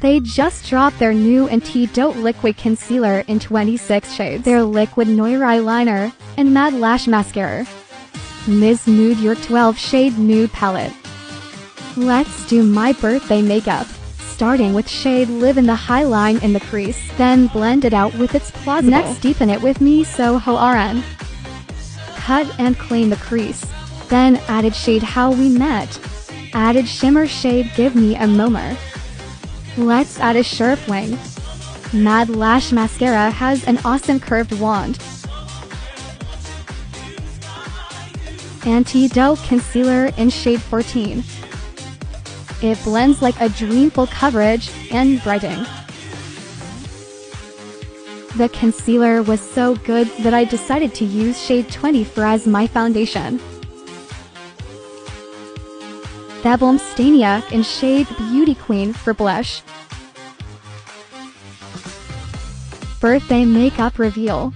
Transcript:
They just dropped their new Antidote Liquid Concealer in 26 shades, their Liquid Noir Eyeliner, and Matte Lash Mascara. Ms. Nude Your 12 Shade Nude Palette. Let's do my birthday makeup. Starting with shade Live in the high line in the crease, then blend it out with its plausible. Next deepen it with Me Soho RN. Cut and clean the crease. Then added shade How We Met. Added shimmer shade Give Me a Moment. Let's add a sharp wing. Matte Lash Mascara has an awesome curved wand. Antidote Concealer in shade 14. It blends like a dream, full coverage and brightening. The concealer was so good that I decided to use shade 24 as my foundation. Theblum Stania in shade Beauty Queen for blush. Birthday makeup reveal.